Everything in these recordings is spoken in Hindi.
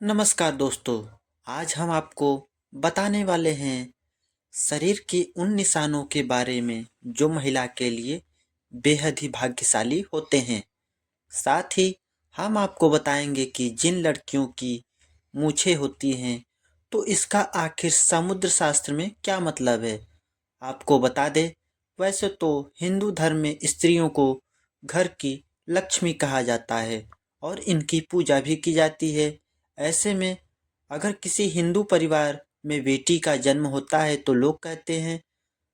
नमस्कार दोस्तों। आज हम आपको बताने वाले हैं शरीर के उन निशानों के बारे में जो महिला के लिए बेहद ही भाग्यशाली होते हैं। साथ ही हम आपको बताएंगे कि जिन लड़कियों की मूछें होती हैं तो इसका आखिर समुद्र शास्त्र में क्या मतलब है। आपको बता दें, वैसे तो हिंदू धर्म में स्त्रियों को घर की लक्ष्मी कहा जाता है और इनकी पूजा भी की जाती है। ऐसे में अगर किसी हिंदू परिवार में बेटी का जन्म होता है तो लोग कहते हैं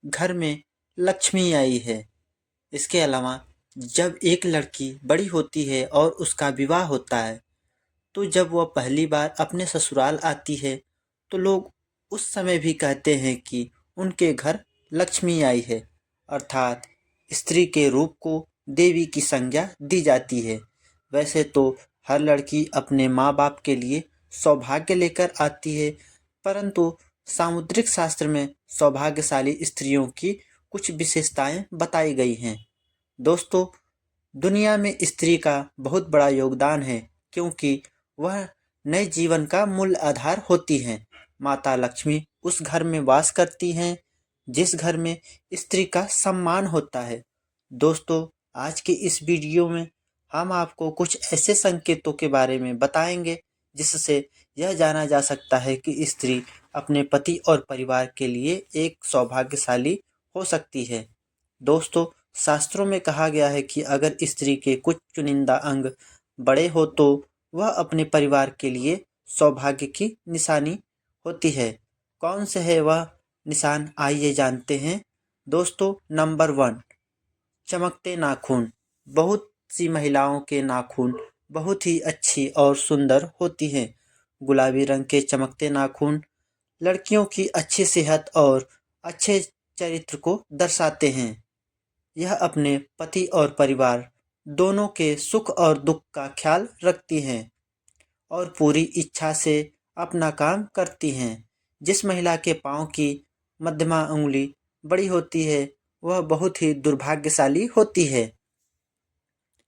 घर में लक्ष्मी आई है। इसके अलावा जब एक लड़की बड़ी होती है और उसका विवाह होता है तो जब वह पहली बार अपने ससुराल आती है तो लोग उस समय भी कहते हैं कि उनके घर लक्ष्मी आई है, अर्थात स्त्री के रूप को देवी की संज्ञा दी जाती है। वैसे तो हर लड़की अपने माँ बाप के लिए सौभाग्य लेकर आती है, परंतु सामुद्रिक शास्त्र में सौभाग्यशाली स्त्रियों की कुछ विशेषताएं बताई गई हैं। दोस्तों, दुनिया में स्त्री का बहुत बड़ा योगदान है, क्योंकि वह नए जीवन का मूल आधार होती हैं। माता लक्ष्मी उस घर में वास करती हैं जिस घर में स्त्री का सम्मान होता है। दोस्तों, आज की इस वीडियो में हम आपको कुछ ऐसे संकेतों के बारे में बताएंगे जिससे यह जाना जा सकता है कि स्त्री अपने पति और परिवार के लिए एक सौभाग्यशाली हो सकती है। दोस्तों, शास्त्रों में कहा गया है कि अगर स्त्री के कुछ चुनिंदा अंग बड़े हो तो वह अपने परिवार के लिए सौभाग्य की निशानी होती है। कौन से है वह निशान, आइए जानते हैं। दोस्तों, नंबर 1, चमकते नाखून। बहुत सी महिलाओं के नाखून बहुत ही अच्छी और सुंदर होती हैं। गुलाबी रंग के चमकते नाखून लड़कियों की अच्छी सेहत और अच्छे चरित्र को दर्शाते हैं। यह अपने पति और परिवार दोनों के सुख और दुख का ख्याल रखती हैं और पूरी इच्छा से अपना काम करती हैं। जिस महिला के पाँव की मध्यमा उंगली बड़ी होती है वह बहुत ही दुर्भाग्यशाली होती है।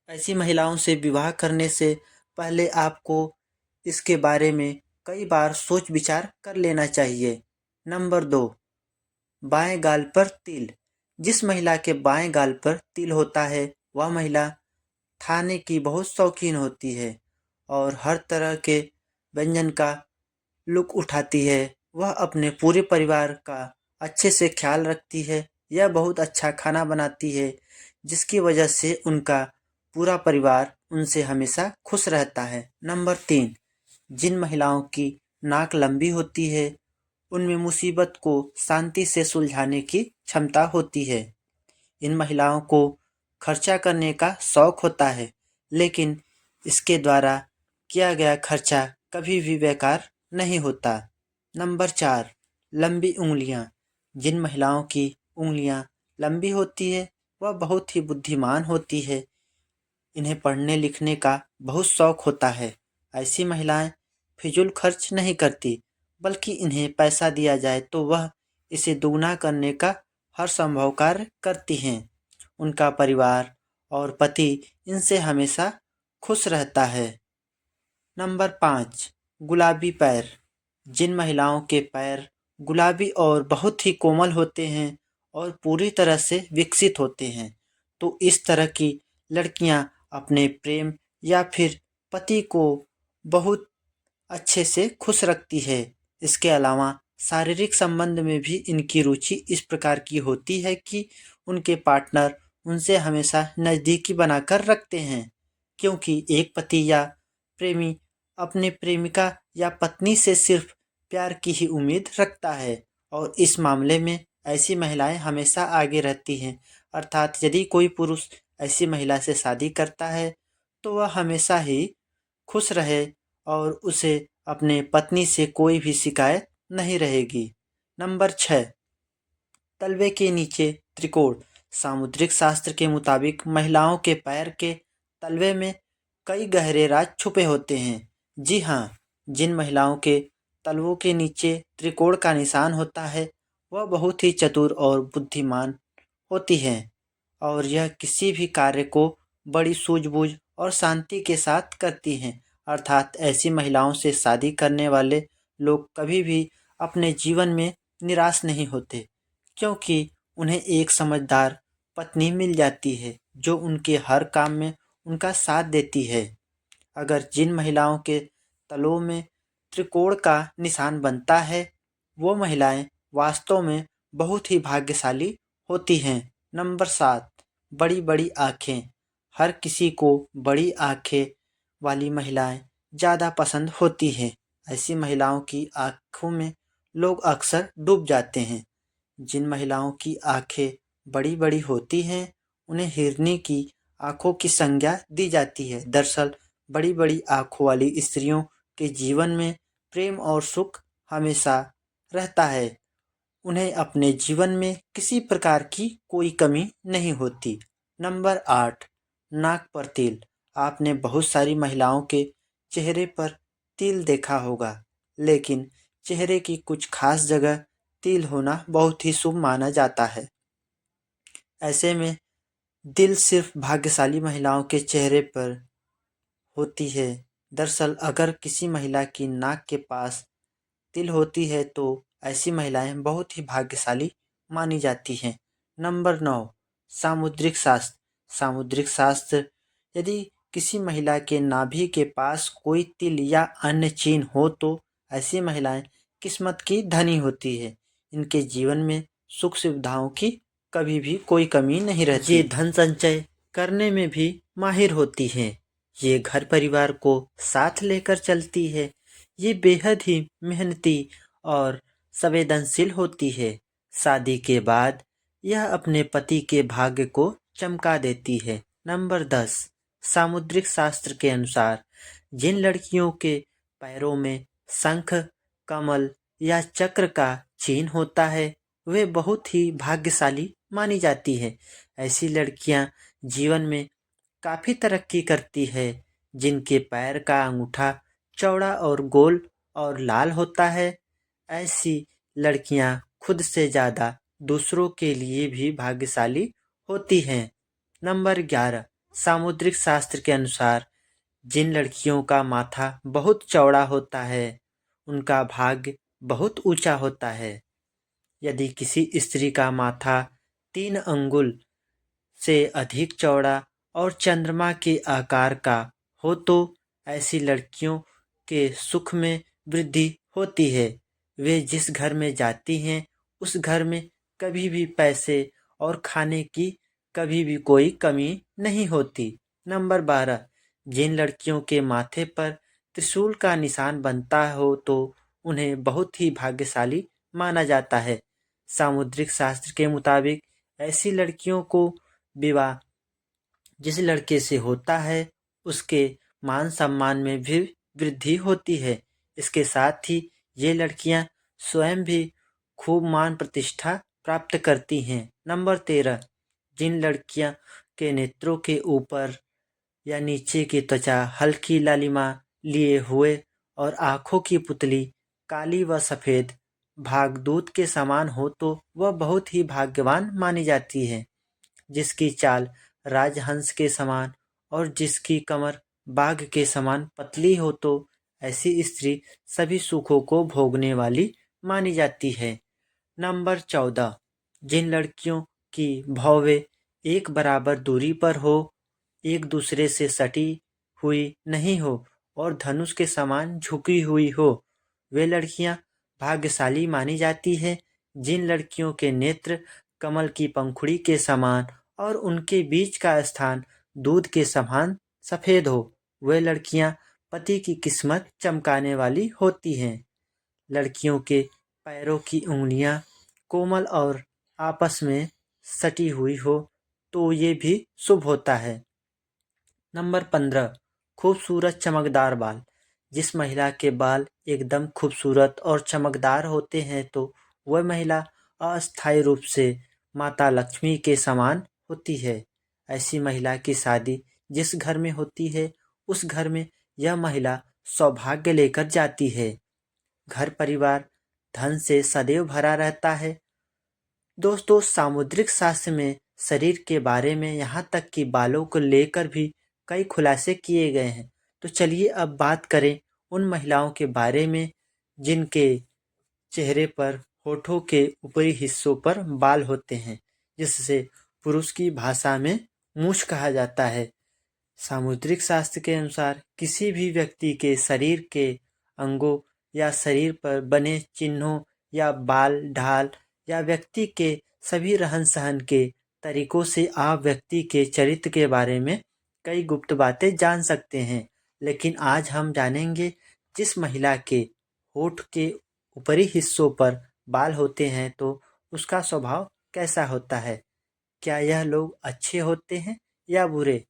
ऐसी महिलाओं से विवाह करने से पहले आपको इसके बारे में कई बार सोच विचार कर लेना चाहिए। नंबर 2, बाएं गाल पर तिल। जिस महिला के बाएं गाल पर तिल होता है वह महिला खाने की बहुत शौकीन होती है और हर तरह के व्यंजन का लुत्फ़ उठाती है। वह अपने पूरे परिवार का अच्छे से ख्याल रखती है। यह बहुत अच्छा खाना बनाती है जिसकी वजह से उनका पूरा परिवार उनसे हमेशा खुश रहता है। नंबर 3, जिन महिलाओं की नाक लंबी होती है उनमें मुसीबत को शांति से सुलझाने की क्षमता होती है। इन महिलाओं को खर्चा करने का शौक होता है, लेकिन इसके द्वारा किया गया खर्चा कभी भी बेकार नहीं होता। नंबर 4, लंबी उंगलियां। जिन महिलाओं की उंगलियां लंबी होती है वह बहुत ही बुद्धिमान होती है। इन्हें पढ़ने लिखने का बहुत शौक होता है। ऐसी महिलाएं फिजूल खर्च नहीं करती, बल्कि इन्हें पैसा दिया जाए तो वह इसे दुगना करने का हर संभव कार्य करती हैं। उनका परिवार और पति इनसे हमेशा खुश रहता है। नंबर 5, गुलाबी पैर। जिन महिलाओं के पैर गुलाबी और बहुत ही कोमल होते हैं और पूरी तरह से विकसित होते हैं तो इस तरह की लड़कियां अपने प्रेम या फिर पति को बहुत अच्छे से खुश रखती है। इसके अलावा शारीरिक संबंध में भी इनकी रुचि इस प्रकार की होती है कि उनके पार्टनर उनसे हमेशा नज़दीकी बनाकर रखते हैं, क्योंकि एक पति या प्रेमी अपने प्रेमिका या पत्नी से सिर्फ प्यार की ही उम्मीद रखता है और इस मामले में ऐसी महिलाएं हमेशा आगे रहती हैं। अर्थात यदि कोई पुरुष ऐसी महिला से शादी करता है तो वह हमेशा ही खुश रहे और उसे अपने पत्नी से कोई भी शिकायत नहीं रहेगी। नंबर 6, तलवे के नीचे त्रिकोण। सामुद्रिक शास्त्र के मुताबिक महिलाओं के पैर के तलवे में कई गहरे राज छुपे होते हैं। जी हाँ, जिन महिलाओं के तलवों के नीचे त्रिकोण का निशान होता है वह बहुत ही चतुर और बुद्धिमान होती हैं और यह किसी भी कार्य को बड़ी सूझबूझ और शांति के साथ करती हैं। अर्थात ऐसी महिलाओं से शादी करने वाले लोग कभी भी अपने जीवन में निराश नहीं होते, क्योंकि उन्हें एक समझदार पत्नी मिल जाती है जो उनके हर काम में उनका साथ देती है। अगर जिन महिलाओं के तलों में त्रिकोण का निशान बनता है, वो महिलाएं वास्तव में बहुत ही भाग्यशाली होती हैं। नंबर 7, बड़ी बड़ी आँखें। हर किसी को बड़ी आँखें वाली महिलाएं ज़्यादा पसंद होती हैं। ऐसी महिलाओं की आँखों में लोग अक्सर डूब जाते हैं। जिन महिलाओं की आँखें बड़ी बड़ी होती हैं, उन्हें हिरनी की आँखों की संज्ञा दी जाती है। दरअसल बड़ी बड़ी आँखों वाली स्त्रियों के जीवन में प्रेम और सुख हमेशा रहता है। उन्हें अपने जीवन में किसी प्रकार की कोई कमी नहीं होती। नंबर 8, नाक पर तिल। आपने बहुत सारी महिलाओं के चेहरे पर तिल देखा होगा, लेकिन चेहरे की कुछ खास जगह तिल होना बहुत ही शुभ माना जाता है। ऐसे में दिल सिर्फ भाग्यशाली महिलाओं के चेहरे पर होती है। दरअसल अगर किसी महिला की नाक के पास तिल होती है तो ऐसी महिलाएं बहुत ही भाग्यशाली मानी जाती हैं। नंबर 9, सामुद्रिक शास्त्र। सामुद्रिक शास्त्र, यदि किसी महिला के नाभि के पास कोई तिल या अन्य चिन्ह हो तो ऐसी महिलाएं किस्मत की धनी होती है। इनके जीवन में सुख सुविधाओं की कभी भी कोई कमी नहीं रहती। ये धन संचय करने में भी माहिर होती हैं। ये घर परिवार को साथ लेकर चलती है। ये बेहद ही मेहनती और संवेदनशील होती है। शादी के बाद यह अपने पति के भाग्य को चमका देती है। नंबर 10, सामुद्रिक शास्त्र के अनुसार जिन लड़कियों के पैरों में शंख, कमल या चक्र का चिन्ह होता है, वे बहुत ही भाग्यशाली मानी जाती है। ऐसी लड़कियां जीवन में काफ़ी तरक्की करती है। जिनके पैर का अंगूठा चौड़ा और गोल और लाल होता है, ऐसी लड़कियां खुद से ज़्यादा दूसरों के लिए भी भाग्यशाली होती हैं। नंबर 11, सामुद्रिक शास्त्र के अनुसार जिन लड़कियों का माथा बहुत चौड़ा होता है, उनका भाग्य बहुत ऊंचा होता है। यदि किसी स्त्री का माथा 3 अंगुल से अधिक चौड़ा और चंद्रमा के आकार का हो तो ऐसी लड़कियों के सुख में वृद्धि होती है। वे जिस घर में जाती हैं, उस घर में कभी भी पैसे और खाने की कभी भी कोई कमी नहीं होती। नंबर 12, जिन लड़कियों के माथे पर त्रिशूल का निशान बनता हो तो उन्हें बहुत ही भाग्यशाली माना जाता है। सामुद्रिक शास्त्र के मुताबिक ऐसी लड़कियों को विवाह जिस लड़के से होता है, उसके मान सम्मान में भी वृद्धि होती है। इसके साथ ही ये लड़कियां स्वयं भी खूब मान प्रतिष्ठा प्राप्त करती हैं। नंबर 13, जिन लड़कियां के नेत्रों के ऊपर या नीचे की त्वचा हल्की लालिमा लिए हुए और आँखों की पुतली काली व सफ़ेद भागदूत के समान हो तो वह बहुत ही भाग्यवान मानी जाती है। जिसकी चाल राजहंस के समान और जिसकी कमर बाघ के समान पतली हो तो ऐसी स्त्री सभी सुखों को भोगने वाली मानी जाती है। नंबर 14, जिन लड़कियों की भौवें एक बराबर दूरी पर हो, एक दूसरे से सटी हुई नहीं हो और धनुष के समान झुकी हुई हो, वे लड़कियां भाग्यशाली मानी जाती है। जिन लड़कियों के नेत्र कमल की पंखुड़ी के समान और उनके बीच का स्थान दूध के समान सफ़ेद हो, वे लड़कियां पति की किस्मत चमकाने वाली होती हैं। लड़कियों के पैरों की उंगलियां कोमल और आपस में सटी हुई हो तो ये भी शुभ होता है। नंबर 15, खूबसूरत चमकदार बाल। जिस महिला के बाल एकदम खूबसूरत और चमकदार होते हैं तो वह महिला अस्थायी रूप से माता लक्ष्मी के समान होती है। ऐसी महिला की शादी जिस घर में होती है, उस घर में यह महिला सौभाग्य लेकर जाती है। घर परिवार धन से सदैव भरा रहता है। दोस्तों, सामुद्रिक शास्त्र में शरीर के बारे में यहाँ तक कि बालों को लेकर भी कई खुलासे किए गए हैं। तो चलिए अब बात करें उन महिलाओं के बारे में जिनके चेहरे पर होठों के ऊपरी हिस्सों पर बाल होते हैं, जिससे पुरुष की भाषा में मूछ कहा जाता है। सामुद्रिक शास्त्र के अनुसार किसी भी व्यक्ति के शरीर के अंगों या शरीर पर बने चिन्हों या बाल ढाल या व्यक्ति के सभी रहन सहन के तरीकों से आप व्यक्ति के चरित्र के बारे में कई गुप्त बातें जान सकते हैं। लेकिन आज हम जानेंगे जिस महिला के होठ के ऊपरी हिस्सों पर बाल होते हैं तो उसका स्वभाव कैसा होता है। क्या यह लोग अच्छे होते हैं या बुरे,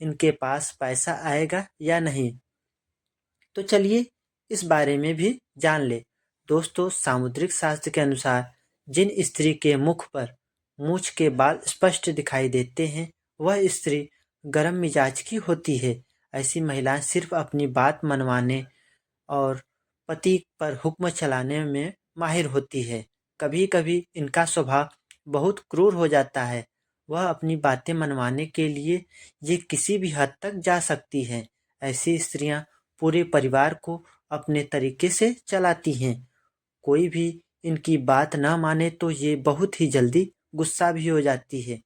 इनके पास पैसा आएगा या नहीं। तो चलिए इस बारे में भी जान ले। दोस्तों, सामुद्रिक शास्त्र के अनुसार जिन स्त्री के मुख पर मूछ के बाल स्पष्ट दिखाई देते हैं वह स्त्री गर्म मिजाज की होती है। ऐसी महिलाएं सिर्फ अपनी बात मनवाने और पति पर हुक्म चलाने में माहिर होती है। कभी कभी इनका स्वभाव बहुत क्रूर हो जाता है। वह अपनी बातें मनवाने के लिए ये किसी भी हद तक जा सकती हैं। ऐसी स्त्रियां पूरे परिवार को अपने तरीके से चलाती हैं। कोई भी इनकी बात ना माने तो ये बहुत ही जल्दी गुस्सा भी हो जाती है।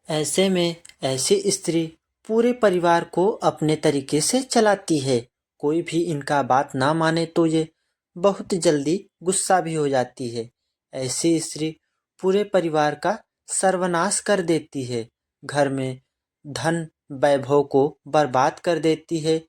ऐसे में ऐसी स्त्री पूरे परिवार को अपने तरीके से चलाती है। कोई भी इनका बात ना माने तो ये बहुत जल्दी गुस्सा भी हो जाती है। ऐसी स्त्री पूरे परिवार का सर्वनाश कर देती है। घर में धन वैभव को बर्बाद कर देती है।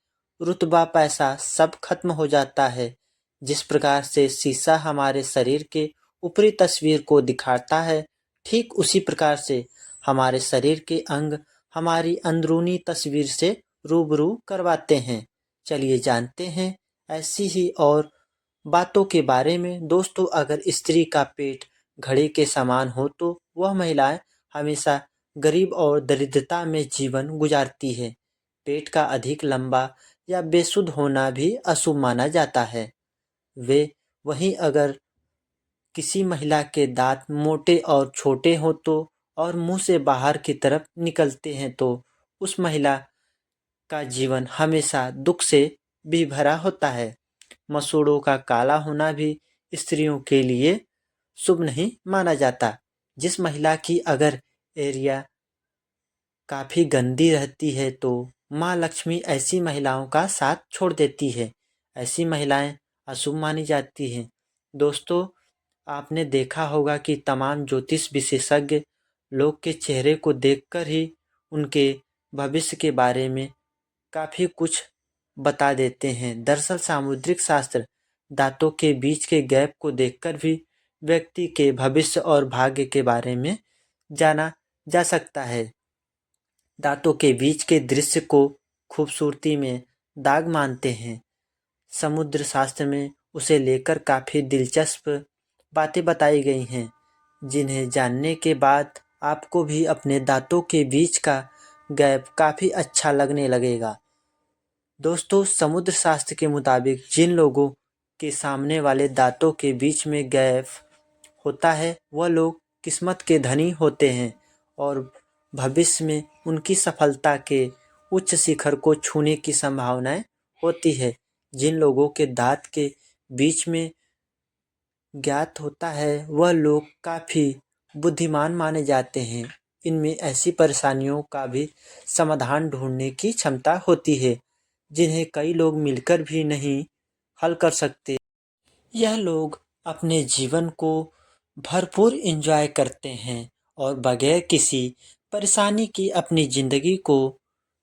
रुतबा पैसा सब खत्म हो जाता है। जिस प्रकार से शीशा हमारे शरीर के ऊपरी तस्वीर को दिखाता है, ठीक उसी प्रकार से हमारे शरीर के अंग हमारी अंदरूनी तस्वीर से रूबरू करवाते हैं। चलिए जानते हैं ऐसी ही और बातों के बारे में। दोस्तों, अगर स्त्री का पेट घड़े के समान हो तो वह महिलाएं हमेशा गरीब और दरिद्रता में जीवन गुजारती है। पेट का अधिक लंबा या बेसुध होना भी अशुभ माना जाता है। वे वहीं अगर किसी महिला के दांत मोटे और छोटे हों तो और मुंह से बाहर की तरफ निकलते हैं तो उस महिला का जीवन हमेशा दुख से भी भरा होता है। मसूड़ों का काला होना भी स्त्रियों के लिए शुभ नहीं माना जाता। जिस महिला की अगर एरिया काफ़ी गंदी रहती है तो माँ लक्ष्मी ऐसी महिलाओं का साथ छोड़ देती है। ऐसी महिलाएं अशुभ मानी जाती हैं। दोस्तों, आपने देखा होगा कि तमाम ज्योतिष विशेषज्ञ लोग के चेहरे को देखकर ही उनके भविष्य के बारे में काफ़ी कुछ बता देते हैं। दरअसल सामुद्रिक शास्त्र दांतों के बीच के गैप को देखकर भी व्यक्ति के भविष्य और भाग्य के बारे में जाना जा सकता है। दांतों के बीच के दृश्य को खूबसूरती में दाग मानते हैं। समुद्र शास्त्र में उसे लेकर काफ़ी दिलचस्प बातें बताई गई हैं, जिन्हें जानने के बाद आपको भी अपने दांतों के बीच का गैप काफ़ी अच्छा लगने लगेगा। दोस्तों, समुद्र शास्त्र के मुताबिक जिन लोगों के सामने वाले दांतों के बीच में गैप होता है वह लोग किस्मत के धनी होते हैं और भविष्य में उनकी सफलता के उच्च शिखर को छूने की संभावनाएं होती है। जिन लोगों के दांत के बीच में ज्ञात होता है वह लोग काफ़ी बुद्धिमान माने जाते हैं। इनमें ऐसी परेशानियों का भी समाधान ढूंढने की क्षमता होती है जिन्हें कई लोग मिलकर भी नहीं हल कर सकते। यह लोग अपने जीवन को भरपूर एंजॉय करते हैं और बगैर किसी परेशानी के अपनी ज़िंदगी को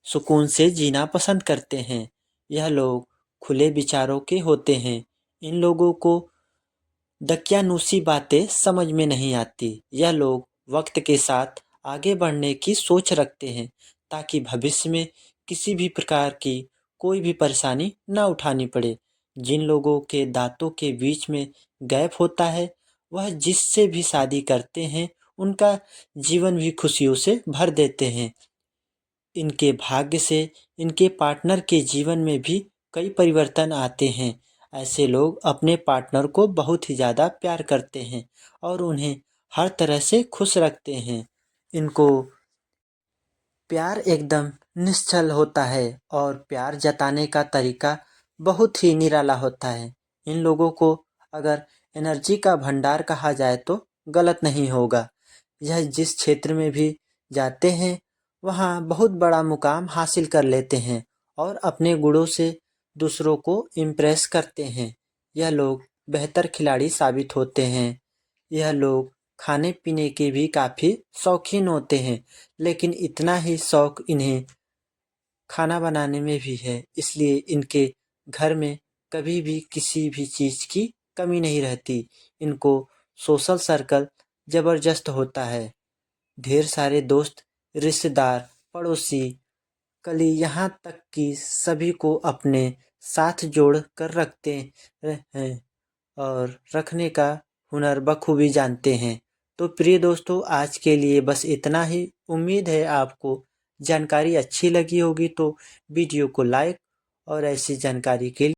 सुकून से जीना पसंद करते हैं। यह लोग खुले विचारों के होते हैं। इन लोगों को दकियानूसी बातें समझ में नहीं आती। यह लोग वक्त के साथ आगे बढ़ने की सोच रखते हैं ताकि भविष्य में किसी भी प्रकार की कोई भी परेशानी ना उठानी पड़े। जिन लोगों के दांतों के बीच में गैप होता है वह जिससे भी शादी करते हैं उनका जीवन भी खुशियों से भर देते हैं। इनके भाग्य से इनके पार्टनर के जीवन में भी कई परिवर्तन आते हैं। ऐसे लोग अपने पार्टनर को बहुत ही ज़्यादा प्यार करते हैं और उन्हें हर तरह से खुश रखते हैं। इनको प्यार एकदम निश्चल होता है और प्यार जताने का तरीका बहुत ही निराला होता है। इन लोगों को अगर एनर्जी का भंडार कहा जाए तो गलत नहीं होगा। यह जिस क्षेत्र में भी जाते हैं वहाँ बहुत बड़ा मुकाम हासिल कर लेते हैं और अपने गुणों से दूसरों को इम्प्रेस करते हैं। यह लोग बेहतर खिलाड़ी साबित होते हैं। यह लोग खाने पीने के भी काफ़ी शौकीन होते हैं, लेकिन इतना ही शौक इन्हें खाना बनाने में भी है, इसलिए इनके घर में कभी भी किसी भी चीज़ की कमी नहीं रहती। इनको सोशल सर्कल ज़बरदस्त होता है। ढेर सारे दोस्त, रिश्तेदार, पड़ोसी, कली यहाँ तक कि सभी को अपने साथ जोड़ कर रखते हैं और रखने का हुनर बखूबी जानते हैं। तो प्रिय दोस्तों, आज के लिए बस इतना ही। उम्मीद है आपको जानकारी अच्छी लगी होगी, तो वीडियो को लाइक और ऐसी जानकारी के लिए